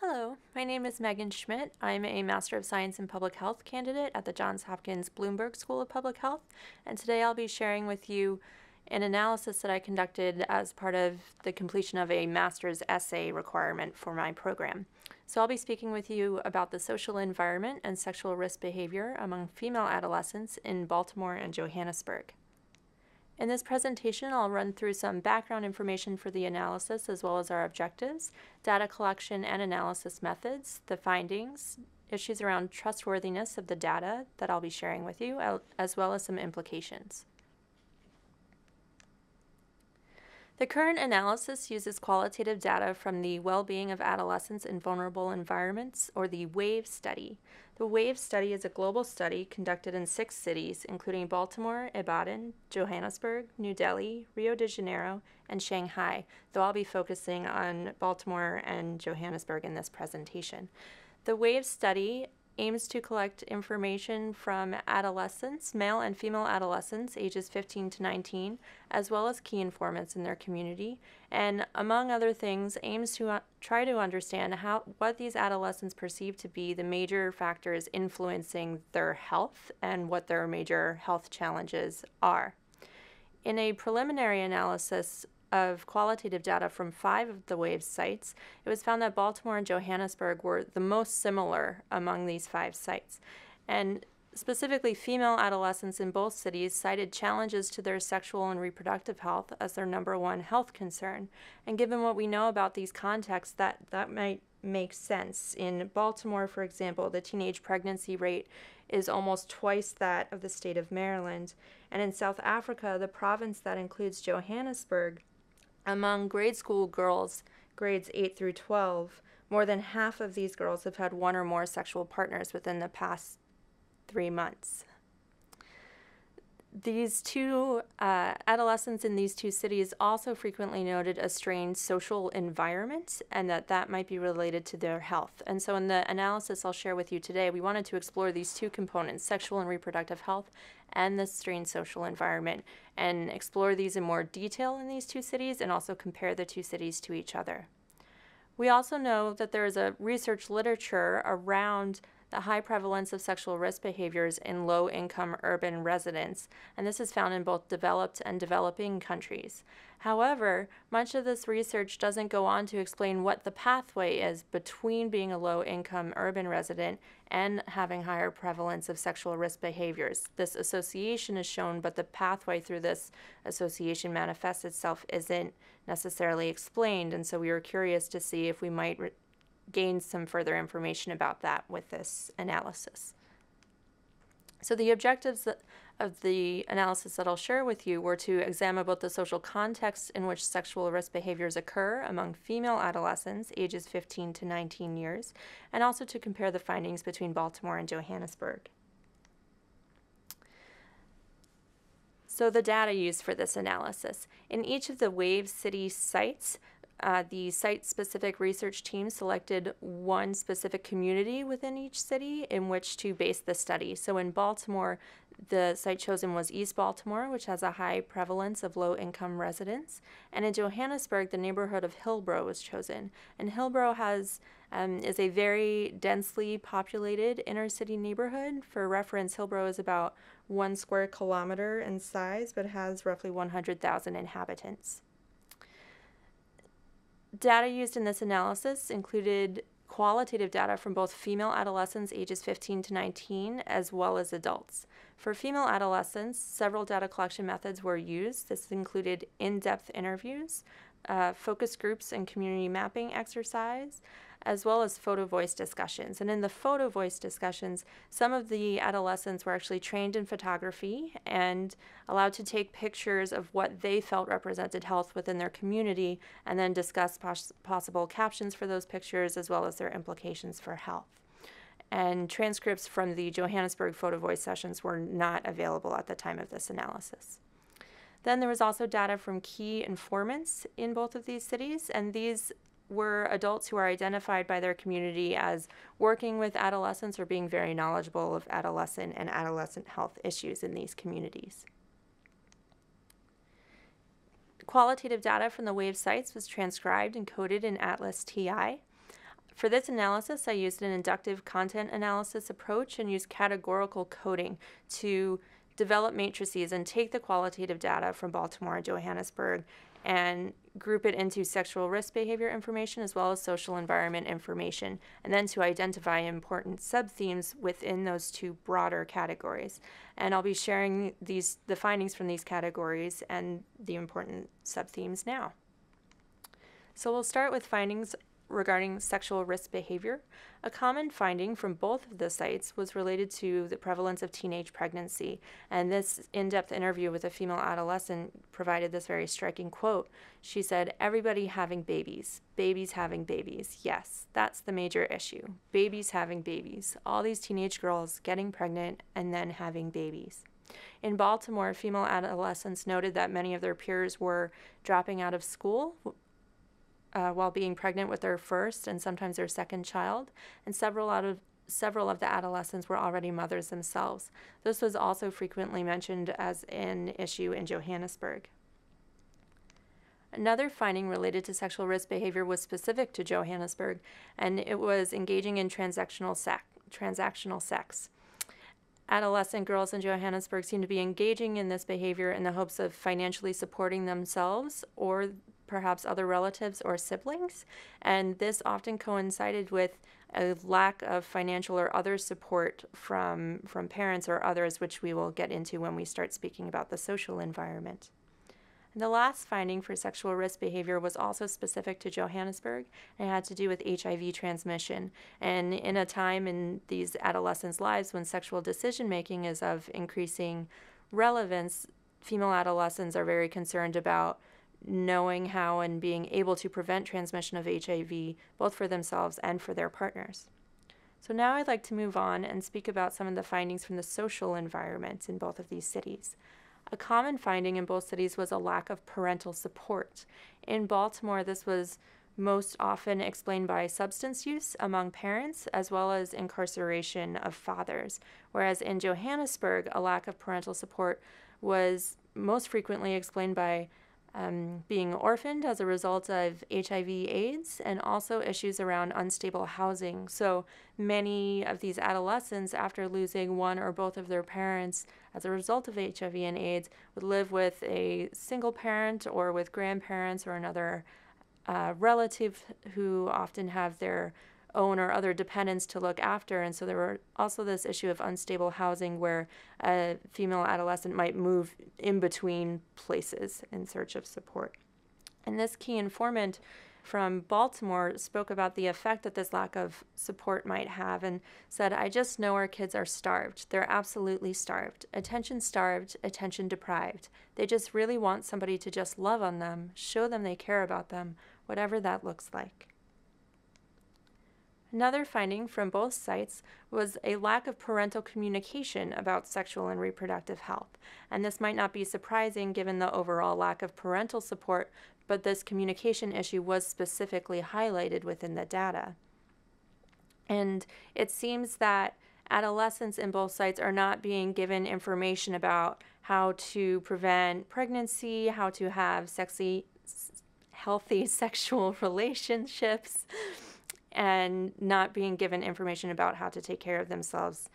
Hello, my name is Megan Schmitt. I'm a Master of Science in Public Health candidate at the Johns Hopkins Bloomberg School of Public Health, and today I'll be sharing with you an analysis that I conducted as part of the completion of a master's essay requirement for my program. So I'll be speaking with you about the social environment and sexual risk behavior among female adolescents in Baltimore and Johannesburg. In this presentation, I'll run through some background information for the analysis as well as our objectives, data collection and analysis methods, the findings, issues around trustworthiness of the data that I'll be sharing with you, as well as some implications. The current analysis uses qualitative data from the Well-Being of Adolescents in Vulnerable Environments, or the WAVE study. The WAVE study is a global study conducted in 6 cities, including Baltimore, Ibadan, Johannesburg, New Delhi, Rio de Janeiro, and Shanghai, though I'll be focusing on Baltimore and Johannesburg in this presentation. The WAVE study aims to collect information from adolescents, male and female adolescents, ages 15 to 19, as well as key informants in their community, and among other things, aims to try to understand what these adolescents perceive to be the major factors influencing their health and what their major health challenges are. In a preliminary analysis of qualitative data from 5 of the WAVE sites, it was found that Baltimore and Johannesburg were the most similar among these 5 sites. And specifically, female adolescents in both cities cited challenges to their sexual and reproductive health as their #1 health concern. And given what we know about these contexts, that might make sense. In Baltimore, for example, the teenage pregnancy rate is almost twice that of the state of Maryland. And in South Africa, the province that includes Johannesburg, among grade school girls, grades 8 through 12, more than half of these girls have had 1 or more sexual partners within the past 3 months. These two adolescents in these 2 cities also frequently noted a strained social environment and that might be related to their health. And so in the analysis I'll share with you today, we wanted to explore these 2 components, sexual and reproductive health and the strained social environment, and explore these in more detail in these 2 cities and also compare the 2 cities to each other. We also know that there is a research literature around the high prevalence of sexual risk behaviors in low-income urban residents, and this is found in both developed and developing countries. However, much of this research doesn't go on to explain what the pathway is between being a low-income urban resident and having higher prevalence of sexual risk behaviors. This association is shown, but the pathway through this association manifests itself isn't necessarily explained, and so we were curious to see if we might gain some further information about that with this analysis. So the objectives of the analysis that I'll share with you were to examine both the social context in which sexual risk behaviors occur among female adolescents ages 15 to 19 years, and also to compare the findings between Baltimore and Johannesburg. So the data used for this analysis. In each of the WAVE city sites, the site-specific research team selected one specific community within each city in which to base the study. So in Baltimore, the site chosen was East Baltimore, which has a high prevalence of low-income residents. And in Johannesburg, the neighborhood of Hillbrow was chosen. And Hillbrow is a very densely populated inner-city neighborhood. For reference, Hillbrow is about 1 square kilometer in size, but has roughly 100,000 inhabitants. Data used in this analysis included qualitative data from both female adolescents ages 15 to 19 as well as adults. For female adolescents, several data collection methods were used. This included in-depth interviews, focus groups and community mapping exercise, as well as photo voice discussions. And in the photo voice discussions, some of the adolescents were actually trained in photography and allowed to take pictures of what they felt represented health within their community and then discuss possible captions for those pictures as well as their implications for health. And transcripts from the Johannesburg photo voice sessions were not available at the time of this analysis. Then there was also data from key informants in both of these cities, and these were adults who are identified by their community as working with adolescents or being very knowledgeable of adolescent and adolescent health issues in these communities. Qualitative data from the WAVE sites was transcribed and coded in Atlas TI. For this analysis, I used an inductive content analysis approach and used categorical coding to develop matrices and take the qualitative data from Baltimore and Johannesburg and group it into sexual risk behavior information as well as social environment information, and then to identify important sub-themes within those two broader categories. And I'll be sharing the findings from these categories and the important sub-themes now. So we'll start with findings regarding sexual risk behavior. A common finding from both of the sites was related to the prevalence of teenage pregnancy, and this in-depth interview with a female adolescent provided this very striking quote. She said, "Everybody having babies, babies having babies. Yes, that's the major issue. Babies having babies. All these teenage girls getting pregnant and then having babies." In Baltimore, female adolescents noted that many of their peers were dropping out of school while being pregnant with their first and sometimes their second child, and several of the adolescents were already mothers themselves. This was also frequently mentioned as an issue in Johannesburg. Another finding related to sexual risk behavior was specific to Johannesburg, and it was engaging in transactional sex. Adolescent girls in Johannesburg seem to be engaging in this behavior in the hopes of financially supporting themselves or perhaps other relatives or siblings, and this often coincided with a lack of financial or other support from parents or others, which we will get into when we start speaking about the social environment. And the last finding for sexual risk behavior was also specific to Johannesburg, and it had to do with HIV transmission. And in a time in these adolescents' lives when sexual decision-making is of increasing relevance, female adolescents are very concerned about knowing how and being able to prevent transmission of HIV, both for themselves and for their partners. So now I'd like to move on and speak about some of the findings from the social environment in both of these cities. A common finding in both cities was a lack of parental support. In Baltimore, this was most often explained by substance use among parents as well as incarceration of fathers, whereas in Johannesburg, a lack of parental support was most frequently explained by being orphaned as a result of HIV/AIDS and also issues around unstable housing. So many of these adolescents, after losing one or both of their parents as a result of HIV and AIDS, would live with a single parent or with grandparents or another relative who often have their own or other dependents to look after. And so there were also this issue of unstable housing where a female adolescent might move in between places in search of support. And this key informant from Baltimore spoke about the effect that this lack of support might have and said, "I just know our kids are starved. They're absolutely starved, attention deprived. They just really want somebody to just love on them, show them they care about them, whatever that looks like." Another finding from both sites was a lack of parental communication about sexual and reproductive health. And this might not be surprising given the overall lack of parental support, but this communication issue was specifically highlighted within the data. And it seems that adolescents in both sites are not being given information about how to prevent pregnancy, how to have healthy sexual relationships, and not being given information about how to take care of themselves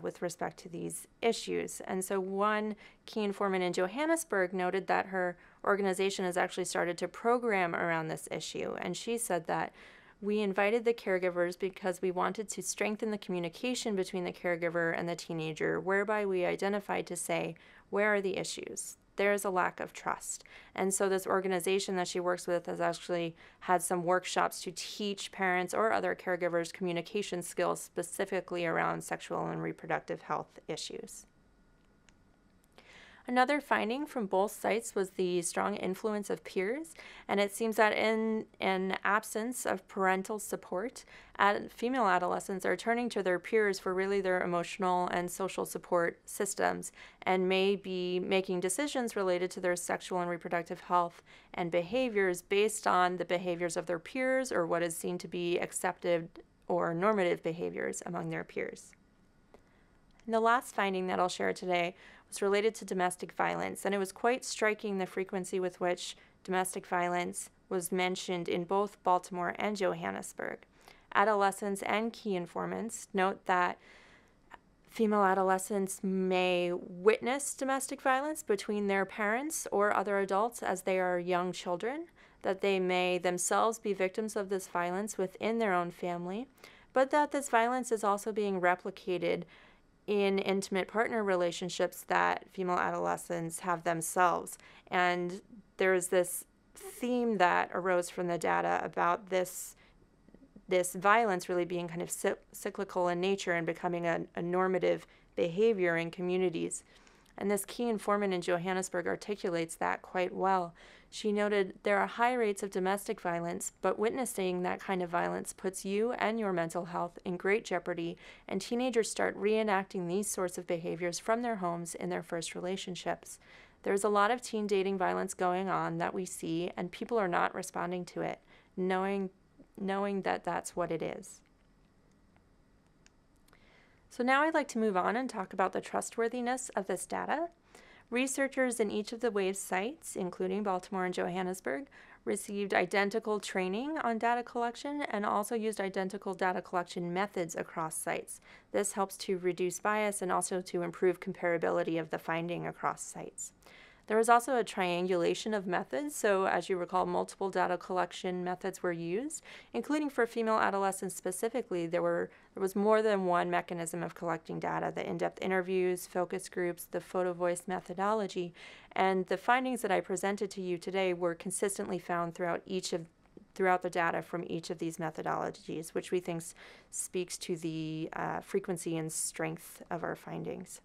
with respect to these issues. And so one key informant in Johannesburg noted that her organization has actually started to program around this issue. And she said that we invited the caregivers because we wanted to strengthen the communication between the caregiver and the teenager, whereby we identified to say, where are the issues? There's a lack of trust. And so this organization that she works with has actually had some workshops to teach parents or other caregivers communication skills specifically around sexual and reproductive health issues. Another finding from both sites was the strong influence of peers, and it seems that in an absence of parental support, female adolescents are turning to their peers for really their emotional and social support systems and may be making decisions related to their sexual and reproductive health and behaviors based on the behaviors of their peers or what is seen to be accepted or normative behaviors among their peers. And the last finding that I'll share today was related to domestic violence, and it was quite striking the frequency with which domestic violence was mentioned in both Baltimore and Johannesburg. Adolescents and key informants note that female adolescents may witness domestic violence between their parents or other adults as they are young children, that they may themselves be victims of this violence within their own family, but that this violence is also being replicated in intimate partner relationships that female adolescents have themselves. And there's this theme that arose from the data about this violence really being kind of cyclical in nature and becoming a normative behavior in communities. And this key informant in Johannesburg articulates that quite well. She noted, there are high rates of domestic violence, but witnessing that kind of violence puts you and your mental health in great jeopardy, and teenagers start reenacting these sorts of behaviors from their homes in their first relationships. There's a lot of teen dating violence going on that we see, and people are not responding to it, knowing that that's what it is. So now I'd like to move on and talk about the trustworthiness of this data. Researchers in each of the WAVE sites, including Baltimore and Johannesburg, received identical training on data collection and also used identical data collection methods across sites. This helps to reduce bias and also to improve comparability of the finding across sites. There was also a triangulation of methods, so as you recall, multiple data collection methods were used, including for female adolescents specifically. There was more than one mechanism of collecting data: the in-depth interviews, focus groups, the photo voice methodology, and the findings that I presented to you today were consistently found throughout the data from each of these methodologies, which we think speaks to the frequency and strength of our findings.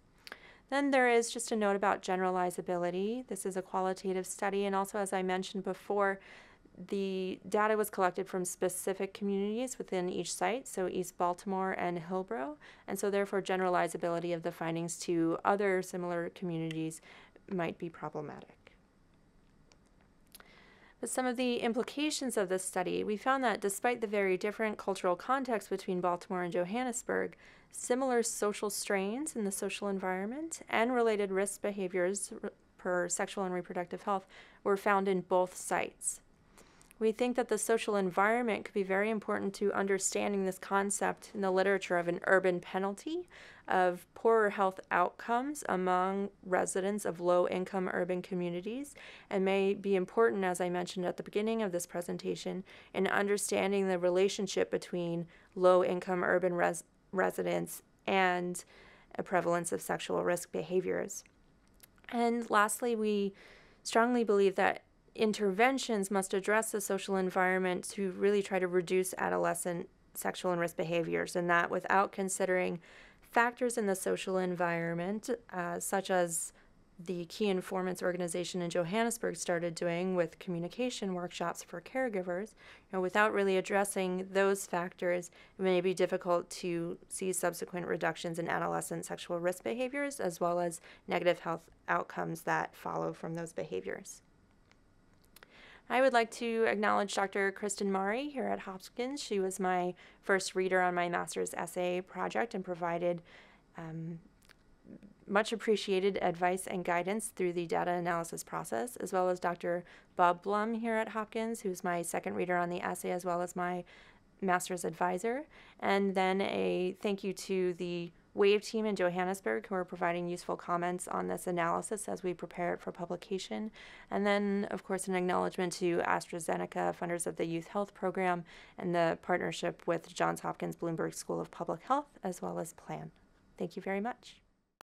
Then there is just a note about generalizability. This is a qualitative study, and also, as I mentioned before, the data was collected from specific communities within each site, so East Baltimore and Hillsborough, and so therefore generalizability of the findings to other similar communities might be problematic. But some of the implications of this study, we found that despite the very different cultural context between Baltimore and Johannesburg, similar social strains in the social environment and related risk behaviors per sexual and reproductive health were found in both sites. We think that the social environment could be very important to understanding this concept in the literature of an urban penalty of poorer health outcomes among residents of low-income urban communities, and may be important, as I mentioned at the beginning of this presentation, in understanding the relationship between low-income urban residents and a prevalence of sexual risk behaviors. And lastly, we strongly believe that interventions must address the social environment to really try to reduce adolescent sexual and risk behaviors, and that without considering factors in the social environment, such as the Key Informants organization in Johannesburg started doing with communication workshops for caregivers. Without really addressing those factors, it may be difficult to see subsequent reductions in adolescent sexual risk behaviors, as well as negative health outcomes that follow from those behaviors. I would like to acknowledge Dr. Kristen Mari here at Hopkins. She was my first reader on my master's essay project and provided much appreciated advice and guidance through the data analysis process, as well as Dr. Bob Blum here at Hopkins, who's my second reader on the essay as well as my master's advisor. And then a thank you to the WAVE team in Johannesburg who are providing useful comments on this analysis as we prepare it for publication. And then, of course, an acknowledgement to AstraZeneca, funders of the Youth Health Program, and the partnership with Johns Hopkins Bloomberg School of Public Health, as well as PLAN. Thank you very much.